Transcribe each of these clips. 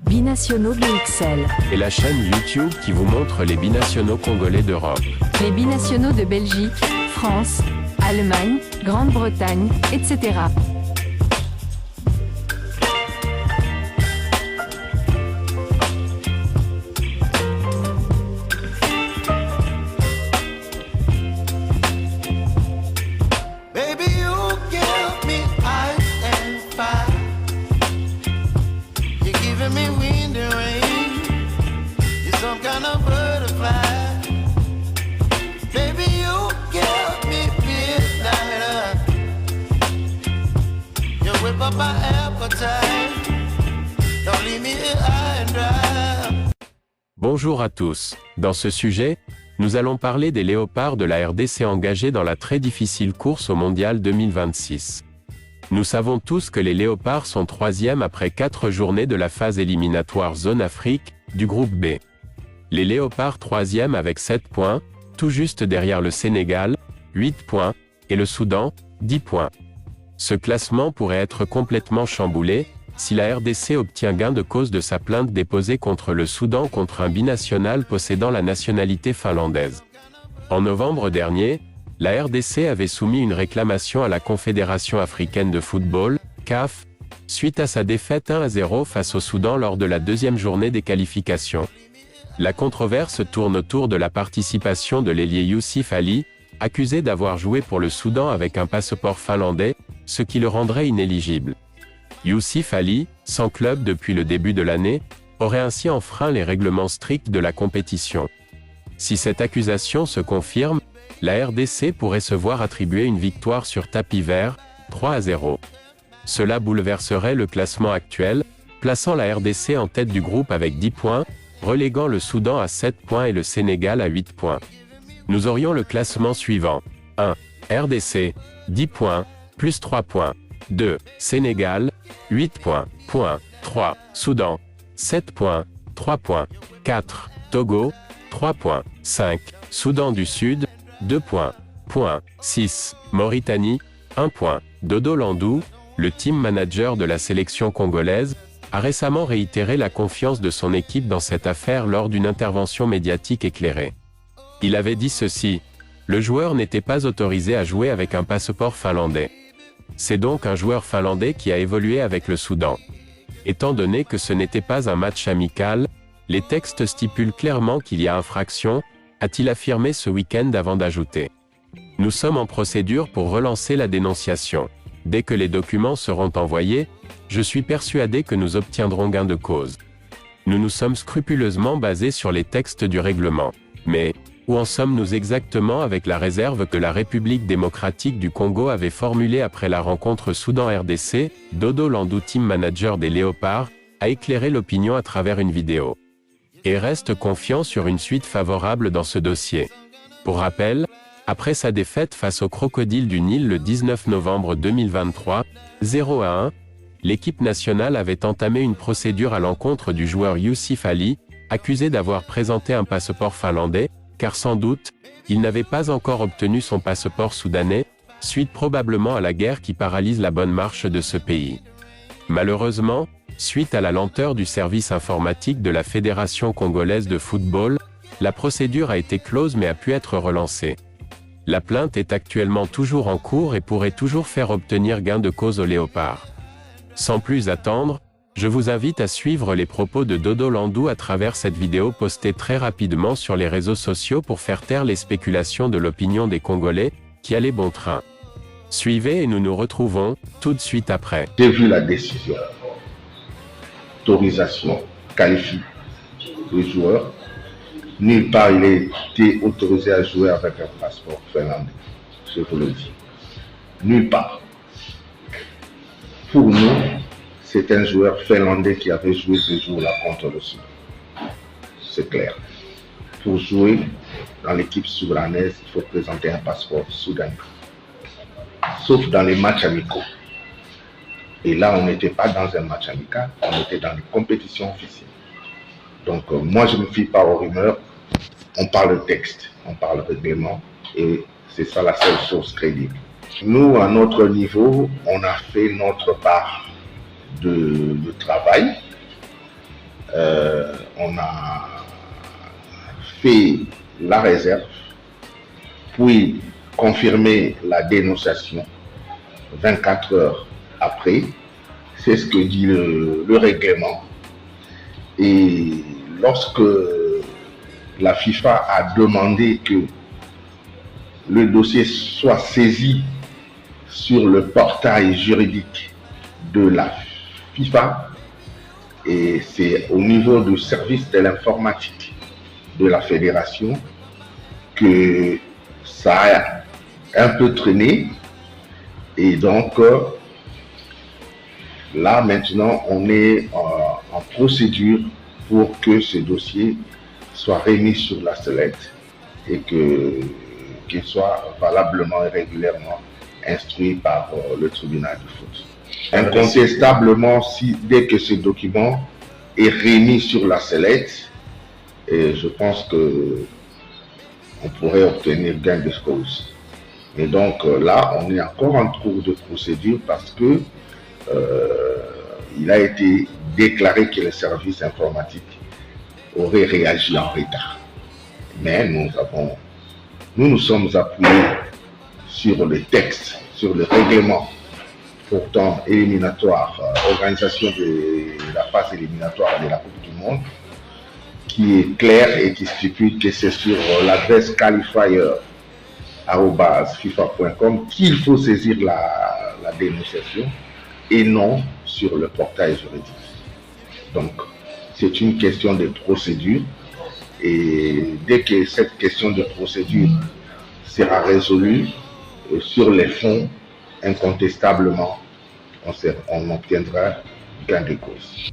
Binationaux BXL. Et la chaîne YouTube qui vous montre les binationaux congolais d'Europe. Les binationaux de Belgique, France, Allemagne, Grande-Bretagne, etc. Bonjour à tous. Dans ce sujet, nous allons parler des léopards de la RDC engagés dans la très difficile course au Mondial 2026. Nous savons tous que les léopards sont troisièmes après 4 journées de la phase éliminatoire Zone Afrique, du groupe B. Les léopards troisièmes avec 7 points, tout juste derrière le Sénégal, 8 points, et le Soudan, 10 points. Ce classement pourrait être complètement chamboulé, si la RDC obtient gain de cause de sa plainte déposée contre le Soudan contre un binational possédant la nationalité finlandaise. En novembre dernier, la RDC avait soumis une réclamation à la Confédération africaine de football, CAF, suite à sa défaite 1-0 face au Soudan lors de la deuxième journée des qualifications. La controverse tourne autour de la participation de l'ailier Youssouf Ali, accusé d'avoir joué pour le Soudan avec un passeport finlandais, ce qui le rendrait inéligible. Youssouf Ali, sans club depuis le début de l'année, aurait ainsi enfreint les règlements stricts de la compétition. Si cette accusation se confirme, la RDC pourrait se voir attribuer une victoire sur tapis vert, 3-0. Cela bouleverserait le classement actuel, plaçant la RDC en tête du groupe avec 10 points, reléguant le Soudan à 7 points et le Sénégal à 8 points. Nous aurions le classement suivant. 1. RDC, 10 points, plus 3 points. 2. Sénégal, 8 points. 3. Soudan, 7 points, 3 points. 4. Togo, 3 points. 5. Soudan du Sud, 2 points. 6. Mauritanie, 1 point. Dodo Landou, le team manager de la sélection congolaise, a récemment réitéré la confiance de son équipe dans cette affaire lors d'une intervention médiatique éclairée. Il avait dit ceci: le joueur n'était pas autorisé à jouer avec un passeport finlandais. C'est donc un joueur finlandais qui a évolué avec le Soudan. Étant donné que ce n'était pas un match amical, les textes stipulent clairement qu'il y a infraction, a-t-il affirmé ce week-end avant d'ajouter. Nous sommes en procédure pour relancer la dénonciation. Dès que les documents seront envoyés, je suis persuadé que nous obtiendrons gain de cause. Nous nous sommes scrupuleusement basés sur les textes du règlement. Mais, où en sommes-nous exactement avec la réserve que la République démocratique du Congo avait formulée après la rencontre Soudan-RDC? Dodo Landou, team manager des Léopards, a éclairé l'opinion à travers une vidéo. Et reste confiant sur une suite favorable dans ce dossier. Pour rappel, après sa défaite face aux Crocodiles du Nil le 19 novembre 2023, 0-1, l'équipe nationale avait entamé une procédure à l'encontre du joueur Youssouf Ali, accusé d'avoir présenté un passeport finlandais, car sans doute, il n'avait pas encore obtenu son passeport soudanais, suite probablement à la guerre qui paralyse la bonne marche de ce pays. Malheureusement, suite à la lenteur du service informatique de la Fédération congolaise de football, la procédure a été close mais a pu être relancée. La plainte est actuellement toujours en cours et pourrait toujours faire obtenir gain de cause aux léopards. Sans plus attendre, je vous invite à suivre les propos de Dodo Landou à travers cette vidéo postée très rapidement sur les réseaux sociaux pour faire taire les spéculations de l'opinion des Congolais, qui allaient bon train. Suivez et nous nous retrouvons, tout de suite après. J'ai vu la décision. Autorisation qualifie le joueur. Nulle part il a été autorisé à jouer avec un passeport finlandais. Je vous le dis. Nulle part. Pour nous, c'est un joueur finlandais qui avait joué ce jour-là contre le Soudan. C'est clair. Pour jouer dans l'équipe soudanaise, il faut présenter un passeport soudanais. Sauf dans les matchs amicaux. Et là, on n'était pas dans un match amical, on était dans les compétitions officielles. Donc, moi, je ne me fie pas aux rumeurs. On parle de texte, on parle de règlement, et c'est ça la seule chose crédible. Nous, à notre niveau, on a fait notre part de travail. on a fait la réserve, puis confirmé la dénonciation 24 heures après. C'est ce que dit le règlement. Et lorsque la FIFA a demandé que le dossier soit saisi sur le portail juridique de la FIFA, et c'est au niveau du service de l'informatique de la fédération que ça a un peu traîné. Et donc là maintenant on est en procédure pour que ce dossier soit remis sur la sellette et qu'il soit valablement et régulièrement instruit par le tribunal du foot. Incontestablement, dès que ce document est remis sur la sellette, et je pense que on pourrait obtenir gain de cause. Et donc là, on est encore en cours de procédure parce que il a été déclaré que le service informatique aurait réagi en retard. Mais nous sommes appuyés sur le texte, sur le règlement pourtant éliminatoire, organisation de la phase éliminatoire de la Coupe du Monde, qui est clair et qui stipule que c'est sur l'adresse qualifier@fifa.com qu'il faut saisir la dénonciation et non sur le portail juridique. Donc, c'est une question de procédure et dès que cette question de procédure sera résolue sur les fonds, incontestablement, on obtiendra gain de cause.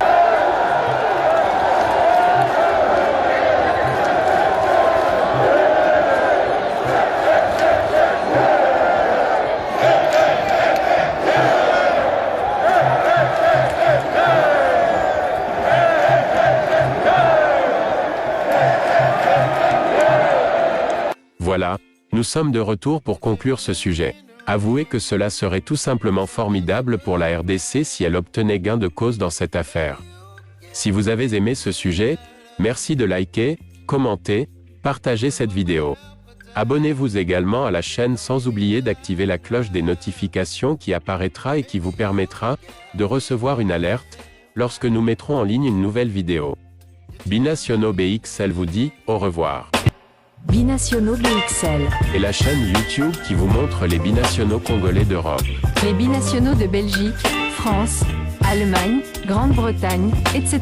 Voilà, nous sommes de retour pour conclure ce sujet. Avouez que cela serait tout simplement formidable pour la RDC si elle obtenait gain de cause dans cette affaire. Si vous avez aimé ce sujet, merci de liker, commenter, partager cette vidéo. Abonnez-vous également à la chaîne sans oublier d'activer la cloche des notifications qui apparaîtra et qui vous permettra de recevoir une alerte lorsque nous mettrons en ligne une nouvelle vidéo. Binationaux BXL vous dit au revoir. Binationaux BXL. Et la chaîne YouTube qui vous montre les binationaux congolais d'Europe. Les binationaux de Belgique, France, Allemagne, Grande-Bretagne, etc.